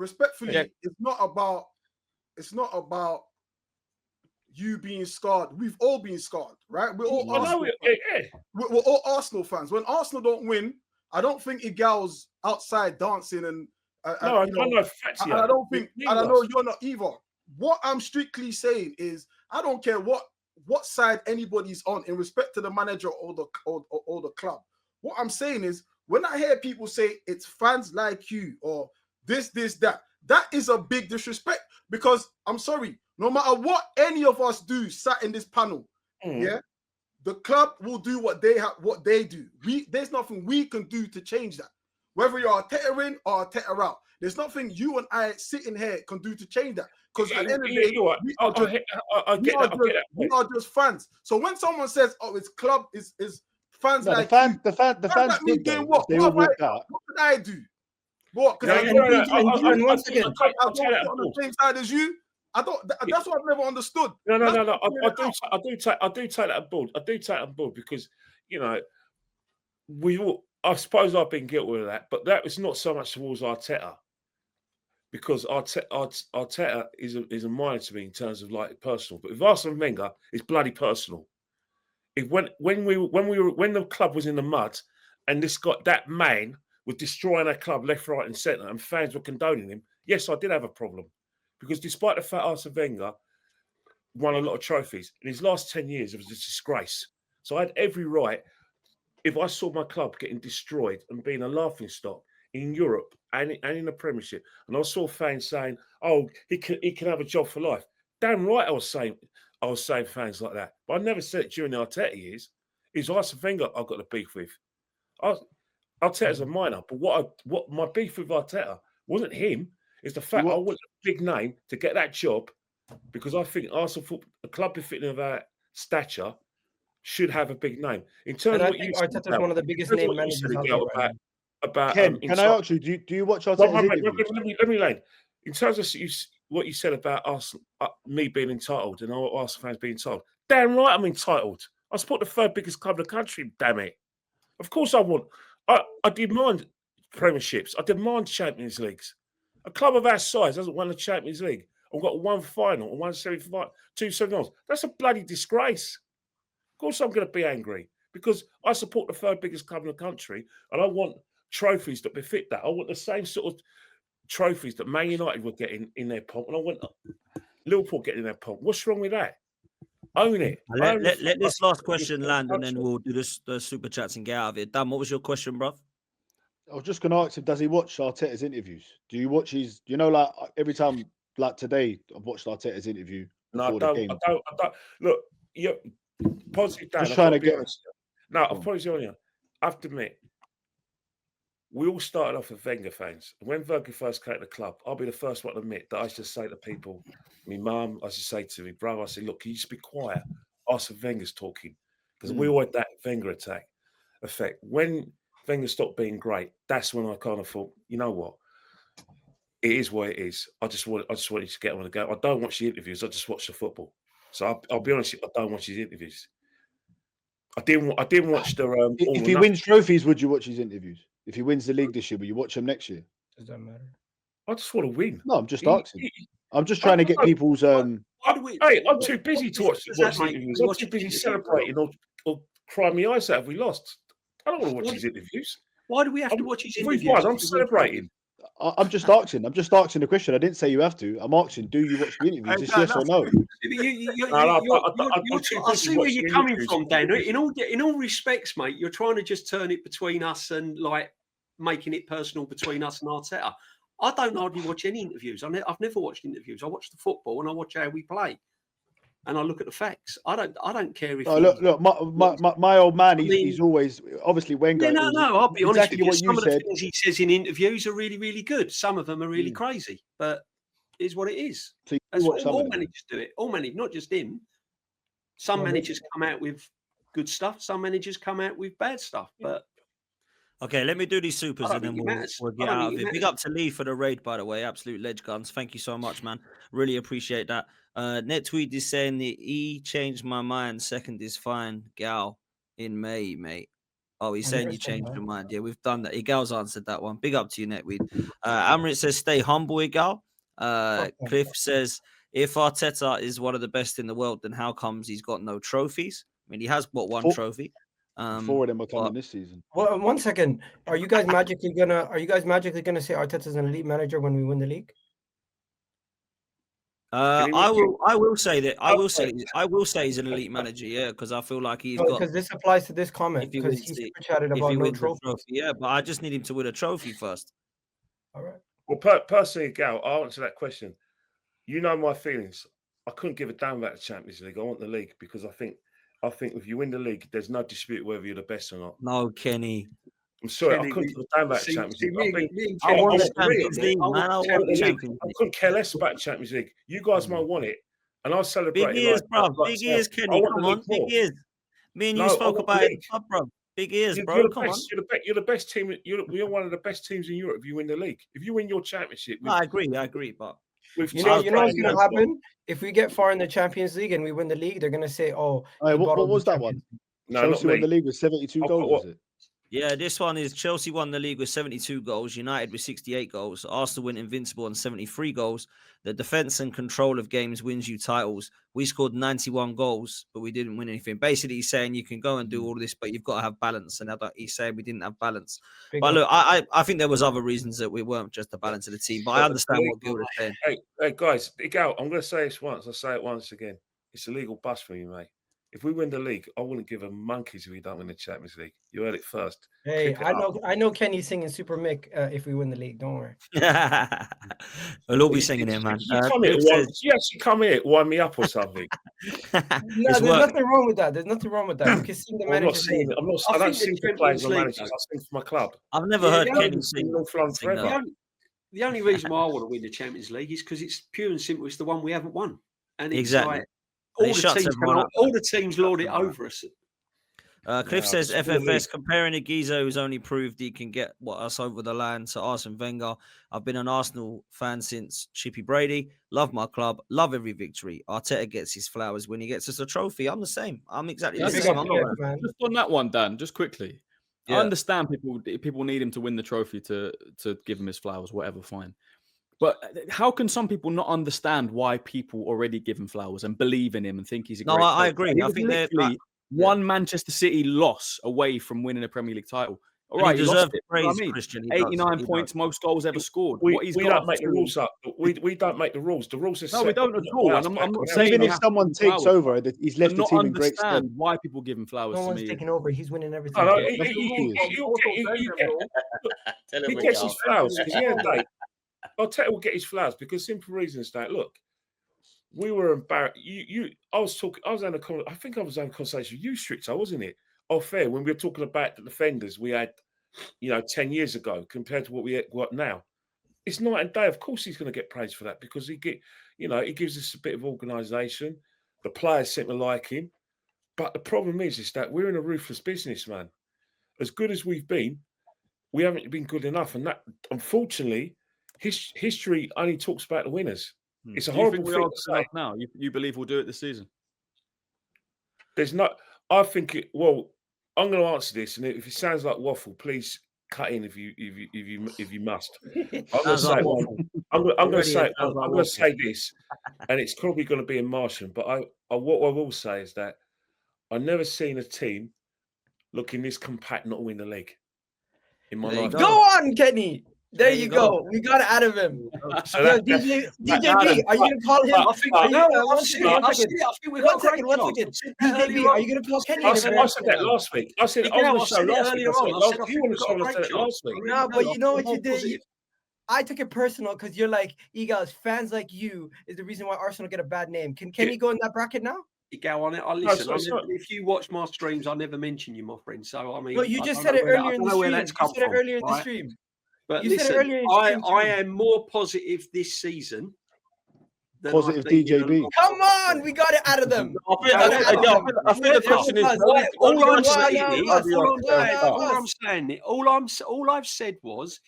respectfully, it's not about you being scarred. We've all been scarred, right? We're all Arsenal fans. We're all Arsenal fans. When Arsenal don't win, I don't think Igal's outside dancing and I know facts. I don't know you're not either. What I'm strictly saying is I don't care what side anybody's on in respect to the manager or the club. What I'm saying is when I hear people say it's fans like you or this, that is a big disrespect because I'm sorry, no matter what any of us do sat in this panel, the club will do what they do. There's nothing we can do to change that. Whether you're Arteta in or Arteta out, there's nothing you and I sitting here can do to change that. Because at the end of the day, we are just fans. So when someone says, "Oh, it's club is fans like you," the fans me doing what? What did I do? What? Because I'm on the same side as you. That's what I've never understood. No. I do take that on board. I do take it on board because I suppose I've been guilty of that, but that was not so much towards Arteta because Arteta is a minor to me in terms of like personal. But with Arsene Wenger, it's bloody personal. When the club was in the mud, and that man was destroying our club left, right, and centre, and fans were condoning him. Yes, I did have a problem because despite the fact Arsene Wenger won a lot of trophies in his last 10 years, it was a disgrace. So I had every right. If I saw my club getting destroyed and being a laughingstock in Europe and in the Premiership, and I saw fans saying, "Oh, he can have a job for life," damn right I was saying fans like that. But I never said it during the Arteta years. It's Arsene Wenger I've got the beef with. Arteta's a minor, but what my beef with Arteta wasn't him. It's the fact I want a big name to get that job because I think Arsenal, a club befitting of our stature, should have a big name. In terms of what you said Arteta's one of the biggest name managers about Ken, can I ask you, do you watch Arteta's interviews? Let me land. In terms of what you said about Arsenal, me being entitled and all Arsenal fans being entitled, damn right I'm entitled. I support the third biggest club in the country, damn it. Of course I demand premierships. I demand Champions Leagues. A club of our size hasn't won the Champions League. I've got one final and 1 semi-final, 2 semi-finals. That's a bloody disgrace. Of course I'm going to be angry because I support the third biggest club in the country and I want trophies that befit that. I want the same sort of trophies that Man United were getting in their pomp and I want Liverpool getting in their pomp. What's wrong with that? Own it. Let this last question land and then we'll do the super chats and get out of it. Dan, what was your question, bruv? I was just going to ask him, does he watch Arteta's interviews? Do you watch like every time, like today, I've watched Arteta's interview. No, I don't. Look, you're positive, Dan. Just trying to get us. No, I'll probably on you. I have to admit, we all started off as Wenger fans. And when Wenger first came to the club, I'll be the first one to admit that I used to say to people, my mum, I used to say to my brother, I said, look, can you just be quiet? Arsene Wenger's talking. Because we all had that Wenger effect. When Wenger stopped being great, that's when I kind of thought, you know what? It is what it is. I just want you to get on the go. I don't watch the interviews. I just watch the football. So I'll be honest, I don't watch his interviews. I didn't watch the. If he wins trophies, would you watch his interviews? If he wins the league this year, will you watch him next year? Does that matter? I just want to win. No, I'm just asking. I'm just trying to get people's. Hey, I'm too busy to watch interviews. I'm too busy celebrating or crying my eyes out if we lost. I don't want to watch his interviews. Why do we have to watch his interviews? I'm celebrating. I'm just asking. I'm just asking the question. I didn't say you have to. I'm asking, do you watch the interviews? It's yes or no. I see where you're coming from, Dan. In all respects, mate, you're trying to just turn it between us and like making it personal between us and Arteta. I don't hardly watch any interviews. I've never watched interviews. I watch the football and I watch how we play. And I look at the facts. I don't care if. Oh, look, my old man. He's always obviously Wenger. Yeah, no. I'll be honest exactly with you. Some of the said. things he says in interviews are really, really good. Some of them are really crazy, but it is what it is. So all managers do it. All managers, not just him. Some managers come out with good stuff. Some managers come out with bad stuff. But okay, let me do these supers and then we'll get out of it. Big up to Lee for the raid, by the way. Absolute ledge guns. Thank you so much, man. Really appreciate that. Nettweet is saying the changed my mind. Second is fine. Gal in May, mate. Oh, he's I saying never you said changed that. your mind. Yeah, we've done that. Igal's answered that one. Big up to you, Netweed. Amrit says, stay humble, Igal. Fuck them. Cliff says, if Arteta is one of the best in the world, then how comes he's got no trophies? I mean, he has got one trophy. Four of them are coming but- this season. Well, 1 second. Are you guys magically gonna say Arteta's an elite manager when we win the league? I will say that I will say he's an elite manager, yeah, because I feel like he's got. Because this applies to this comment. If he Because wins he the- super chatted if about he no wins the trophy. trophy, yeah, but I just need him to win a trophy first. All right. Well, personally, Gal, I'll answer that question. You know my feelings. I couldn't give a damn about the Champions League. I want the league because I think if you win the league, there's no dispute whether you're the best or not. No, Kenny. I'm sorry, Kenny, I couldn't give a damn about the Champions League. I want the the Champions League, man. I want the Champions I League. couldn't care less about the Champions League. You guys might want it, and I'll celebrate. Big ears, bro. Big ears, Kenny. Come on, big ears. Me and you spoke about it, bro. Big ears, bro. You're the Come on. best. You're the best team. You're one of the best teams in Europe if you win the league. If you win your championship, I agree, but You know what's gonna happen if we get far in the Champions League and we win the league? They're gonna say, "Oh, Hey, he what bought all was the that one? Champions League." No, Chelsea not won me. the league with 72 goals, was it? yeah, this one is Chelsea won the league with 72 goals, United with 68 goals, Arsenal went invincible on 73 goals. The defense and control of games wins you titles. We scored 91 goals, but we didn't win anything. Basically, he's saying you can go and do all this, but you've got to have balance. And he's saying we didn't have balance. But look, I think there was other reasons that we weren't just the balance of the team. But I understand what Gilda's saying. Hey, guys, big out. I'm going to say this once. I'll say it once again. It's a legal bust for you, mate. If we win the league, I wouldn't give a monkeys if we don't win the Champions League. You heard it first. Hey, I know Kenny's singing Super Mick if we win the league. Don't worry. We'll all be singing it, man. You actually come here, wind me up or something. No, there's nothing wrong with that. There's nothing wrong with that. You can sing the manager's name. I don't sing for players or managers. I sing for my club. I've never heard Kenny sing. The only reason why I want to win the Champions League is because it's pure and simple. It's the one we haven't won, and it's exactly. Like, all the teams lord it over us. Cliff says FFS comparing Aguizo, who's only proved he can get us over the line, to Arsene Wenger. I've been an Arsenal fan since Chippy Brady. Love my club. Love every victory. Arteta gets his flowers when he gets us a trophy. I'm the same. I'm exactly the same. Just on that one, Dan, just quickly. Yeah. I understand people need him to win the trophy to give him his flowers, whatever, fine. But how can some people not understand why people already give him flowers and believe in him and think he's a great player? I agree. I think they're one Manchester City loss away from winning a Premier League title. All right, he deserves praise, Christian. 89 points, most goals ever scored. We don't make the rules up. We don't make the rules. The rules are set. No, we don't at all. And I'm not saying even if someone takes over, he's left the team in great stead. Why people give him flowers? No one's taking over. He's winning everything. He gets his flowers because Arteta will get his flowers because simple reasons that look. We were embarrassed. I was having a conversation with you, Stricto, wasn't it? Off air when we were talking about the defenders we had, 10 years ago compared to what we got now. It's night and day. Of course, he's going to get praise for that because he gives us a bit of organisation. The players seem to like him, but the problem is that we're in a ruthless business, man. As good as we've been, we haven't been good enough, and that unfortunately, history only talks about the winners. It's a horrible thing to say. Now, you believe we'll do it this season? There's not. I think it. Well, I'm going to answer this, and if it sounds like waffle, please cut in if you must. I'm going to say this, and it's probably going to be in Martian. But what I will say is that I've never seen a team looking this compact not win the league in my life. Go on, Kenny. There you go. We got it out of him. So DJ B, are you going to call him? I think we got one second. DJ B, are you going to call Kenny? I said that last week. I said on the show last week. You want to say that last week? No, but you know what you did? I took it personal because you're like, Eagles, fans like you is the reason why Arsenal get a bad name. Can Kenny go in that bracket now? Go on it. I listen. If you watch my streams, I never mention you, my friend. So I mean, no, you just said it earlier in the stream. You said it earlier in the stream. But listen, I am more positive this season. Positive DJB. Come on, we got it out of them. I think the question is, all I've said was,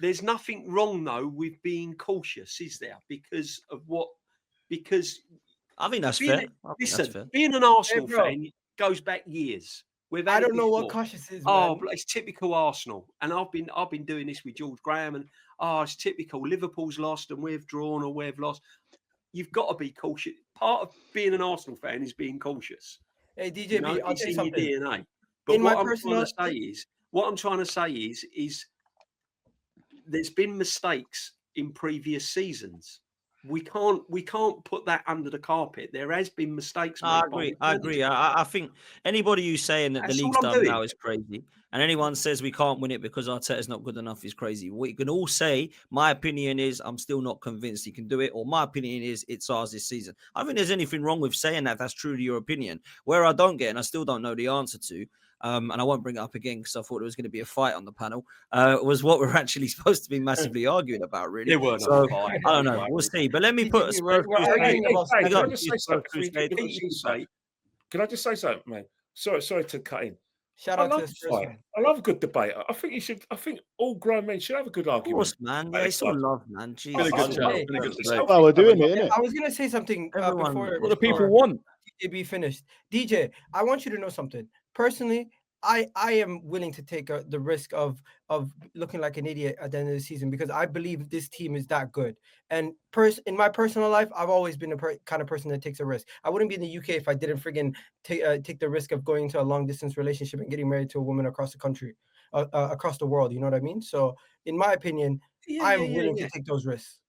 there's nothing wrong though with being cautious, is there? Because I think that's fair. Being an Arsenal fan goes back years. We've I had it don't know what before. cautious is, Oh, man. but it's typical Arsenal, and I've been doing this with George Graham, and it's typical. Liverpool's lost, and we've drawn, or we've lost. You've got to be cautious. Part of being an Arsenal fan is being cautious. Hey, DJB, You know, I'll it's tell you in something. your DNA. But In my what I'm personal, trying to say is there's been mistakes in previous seasons. We can't put that under the carpet. There has been mistakes made. I agree. I think anybody who's saying that the That's all league's I'm done doing. now is crazy, and anyone says we can't win it because Arteta's not good enough is crazy. We can all say, my opinion is I'm still not convinced he can do it, or my opinion is it's ours this season. I don't think there's anything wrong with saying that. That's truly your opinion. Where I don't get, and I still don't know the answer to, and I won't bring it up again because I thought there was going to be a fight on the panel, was what we're actually supposed to be massively arguing about, really. There weren't So, a fight. I don't know. We'll see. But let me put DJB, we're arguing about Can I Spurs. just say something? Can I just say something, man? Sorry to cut in. Shout I out to love the a Spurs fight. fan. I love a good debate. I think all grown men should have a good Of argument. course, man. Yeah, it's all love, man. Been a good Jesus. chat. Hey, Been a good It's debate. Well, we're doing it, innit? I was gonna say something Everyone- before What do people before want? DJB finished. DJ, I want you to know something. Personally, I am willing to take the risk of looking like an idiot at the end of the season because I believe this team is that good. And in my personal life, I've always been a kind of person that takes a risk. I wouldn't be in the UK if I didn't friggin' take the risk of going into a long distance relationship and getting married to a woman across the country, across the world. You know what I mean? So, in my opinion, I'm willing to take those risks.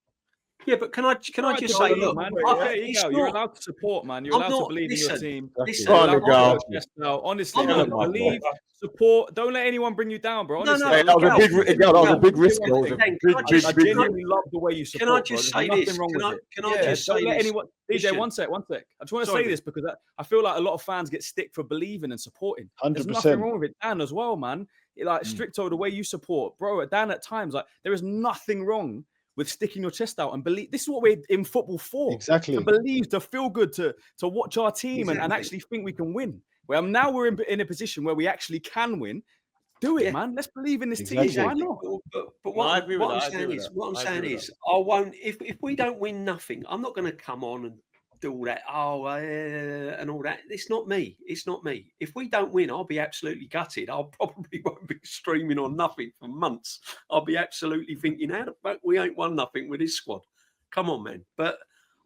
Yeah, but can I just say, look, man. it's You're not- allowed to support, man. You're I'm allowed to not- believe in your listen, team. listen, Go on, You're allowed to Miguel. put your chest out. Honestly, I'm not- man, believe, support. Don't let anyone bring you down, bro. No, Honestly, no, Hey, that was a big, Miguel, that was a big Miguel, risk. That was a Miguel, big, can I big, just- I big genuinely love the way you support. Can I just bro. say There's this? nothing wrong with it. Can I just Don't say let this? anyone. DJ, one sec. I just want to Sorry, say this because I feel like a lot of fans get stick for believing and supporting. There's 100%. nothing wrong with it. Dan as well, man. Like Stricto, the way you support, bro. Dan at times, like there is nothing wrong with sticking your chest out and believe. This is what we're in football for. Exactly. To believe, to feel good, to watch our team and actually think we can win. Well, now we're in a position where we actually can win. Do it, man. Let's believe in this team. Why not? But No, I agree with what that, I I'm agree saying with is, that. what I'm I saying agree with is, I won't. If we don't win nothing, I'm not going to come on and do all that. And all that. It's not me. It's not me. If we don't win, I'll be absolutely gutted. I'll probably won't be streaming on nothing for months. I'll be absolutely thinking, how the fuck we ain't won nothing with this squad? Come on, man. But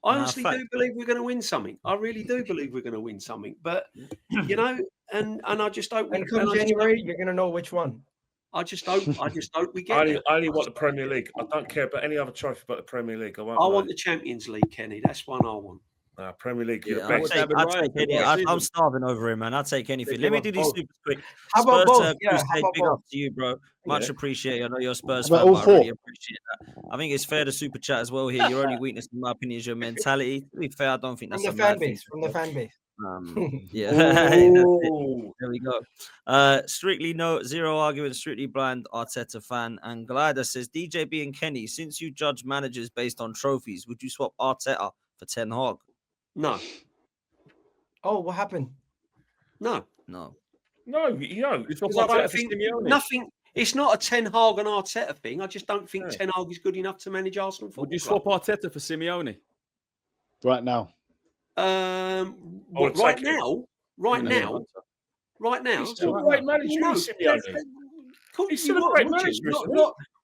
I honestly do believe we're going to win something. I really do believe we're going to win something. But you know, and I just hope. And come January, you're gonna know which one. I just hope we get there. I only want the Premier League. I don't care about any other trophy but the Premier League. I want the Champions League, Kenny. That's one I want. Premier League, you're Yeah, the I'll best. take any. I'm starving over him, man. I'll take anything. Let me do these super quick. How about Spurs both? Yeah, how Crusade, about big both? up to you, bro. Much appreciated. I know you're a Spurs How about fan, all but I really four? appreciate that. I think it's fair to super chat as well here. Your only weakness, in my opinion, is your mentality. To be fair, I don't think From that's the a fan bad thing. base. From the fan base. Yeah, that's it. There we go. Strictly no, zero argument, strictly blind Arteta fan. And Glider says, DJB and Kenny, since you judge managers based on trophies, would you swap Arteta for Ten Hag? No. Oh, what happened? No. No. Because I don't think nothing. It's not a Ten Hag and Arteta thing. I just don't think Ten Hag is good enough to manage Arsenal football. Would you swap Arteta for Simeone? Right now. Right now. He's still a great manager, Simeone. He's still a great manager, isn't he?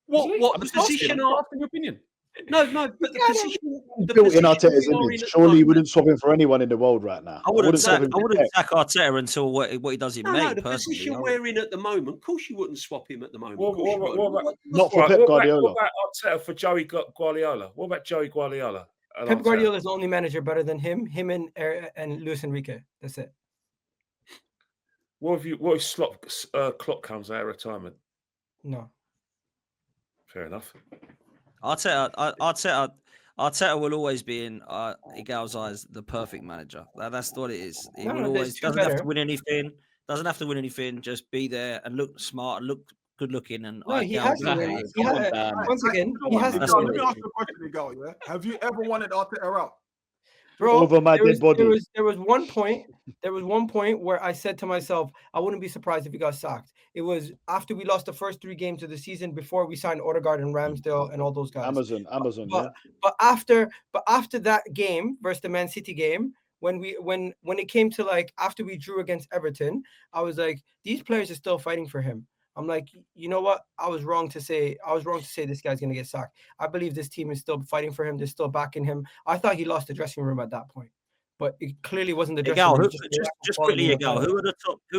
What the position? Your opinion. No, but the position. Built in Arteta's image. Surely you wouldn't swap him for anyone in the world right now. I wouldn't sack Pep. Arteta until what he does in May. The personally, position we're in at the moment, of course you wouldn't swap him at the moment. Not for Pep Guardiola. What about Arteta for Joey Guardiola? What about Joey Guardiola? Pep Guardiola is the only manager better than him and Luis Enrique. That's it. What if Klopp comes out of retirement? No. Fair enough. Arteta will always be in Igal's eyes the perfect manager. That's what it is. He will always doesn't have to win anything. Doesn't have to win anything. Just be there and look smart and look good looking. And no, he has to win. Once again, he has to. Let me ask you a question, Miguel. Yeah, have you ever wanted Arteta out? Bro, over my dead body. There was one point where I said to myself, I wouldn't be surprised if he got sacked. It was after we lost the first 3 games of the season before we signed Odegaard and Ramsdale and all those guys. Amazon. But after that game versus the Man City game, when it came to like after we drew against Everton, I was like, these players are still fighting for him. I'm like, you know what? I was wrong to say this guy's gonna get sacked. I believe this team is still fighting for him. They're still backing him. I thought he lost the dressing room at that point, but it clearly wasn't the dressing Egal, room. just quickly, Egal, who are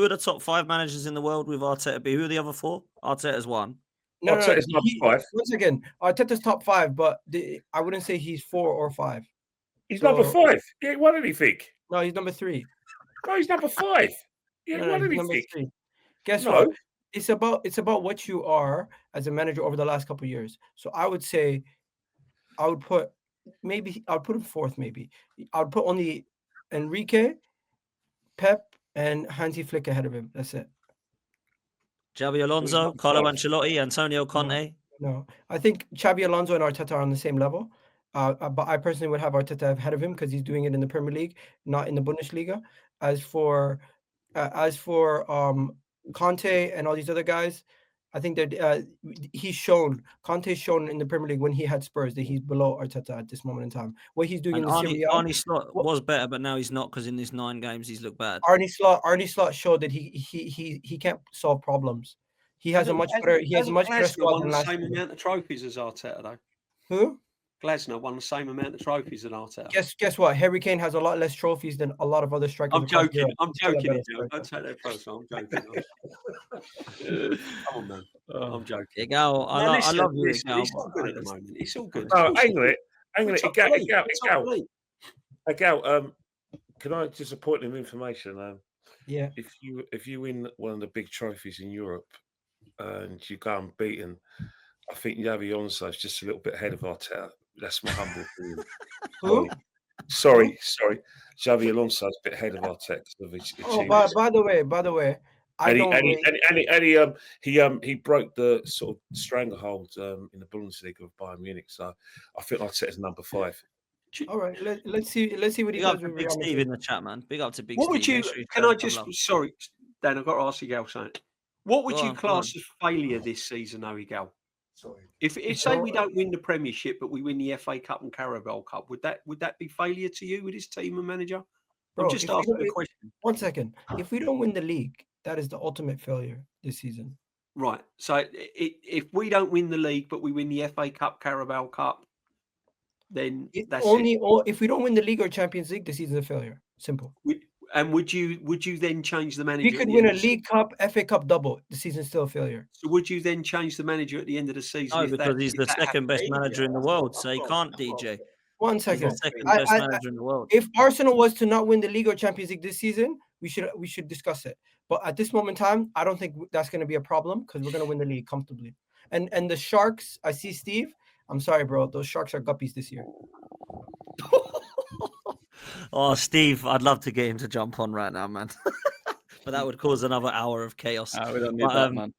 the top 5 managers in the world with Arteta? Who are the other 4? Arteta's one. No, Arteta's number 5. Once again, Arteta's top 5, but I wouldn't say he's 4 or 5. He's number 5. He ain't won anything. No, he's number 3. No, he's number 5. He ain't won he's number anything. 3. Guess what? It's about what you are as a manager over the last couple of years. So I would say, I would put him 4th. Maybe I would put only Enrique, Pep, and Hansi Flick ahead of him. That's it. Xabi Alonso, Carlo Ancelotti, Antonio Conte. No, I think Xabi Alonso and Arteta are on the same level. But I personally would have Arteta ahead of him because he's doing it in the Premier League, not in the Bundesliga. As for Conte and all these other guys, I think that Conte's shown in the Premier League when he had Spurs that he's below Arteta at this moment in time. What he's doing in the Serie A, Arne Slot was better, but now he's not because in these 9 games he's looked bad. Arne Slot showed that he can't solve problems. He has a much better squad won than the last same year. amount of trophies as Arteta, though. Who? Glasner won the same amount of trophies than Arteta. Guess what? Harry Kane has a lot less trophies than a lot of other strikers. I'm joking. I'm joking. Don't take that personal. I'm joking. Come on, man. I'm joking. Egal, I love you, Egal. It's all good at the moment. It's all good. No, hang on it. Egal, can I just a point of information? Yeah. If you win one of the big trophies in Europe and you go unbeaten, I think Xabi Alonso is just a little bit ahead of Arteta. That's my humble opinion. Who? Sorry. Xabi Alonso is a bit ahead of Arteta of his achievements. By the way, he broke the sort of stranglehold in the Bundesliga of Bayern Munich. So I think Arteta's number 5. All right, let's see what he Big up does to with Big Real Steve Madrid. in the chat, man. Big up to Big What Steve. would you? Make sure Can I just? Sorry, Dan. I've got to ask Egal something. What would you class as failure this season, though, Egal? Sorry. If say we don't win the Premiership, but we win the FA Cup and Carabao Cup, would that be failure to you with his team and manager? Bro, I'm just asking a question. 1 second. If we don't win the league, that is the ultimate failure this season. Right. So if we don't win the league, but we win the FA Cup, Carabao Cup, then that's only it. If we don't win the league or Champions League, the season's a failure. Simple. And would you then change the manager? We could win a League Cup, FA Cup double. The season's still a failure. So would you then change the manager at the end of the season? No, because he's the second best manager in the world, so he can't, DJ. 1 He's second. the second best manager in the world. If Arsenal was to not win the league or Champions League this season, we should discuss it. But at this moment in time, I don't think that's going to be a problem because we're going to win the league comfortably. And the Sharks, I see Steve. I'm sorry, bro. Those Sharks are guppies this year. Oh, Steve, I'd love to get him to jump on right now, man. But that would cause another hour of chaos. We don't need that, man.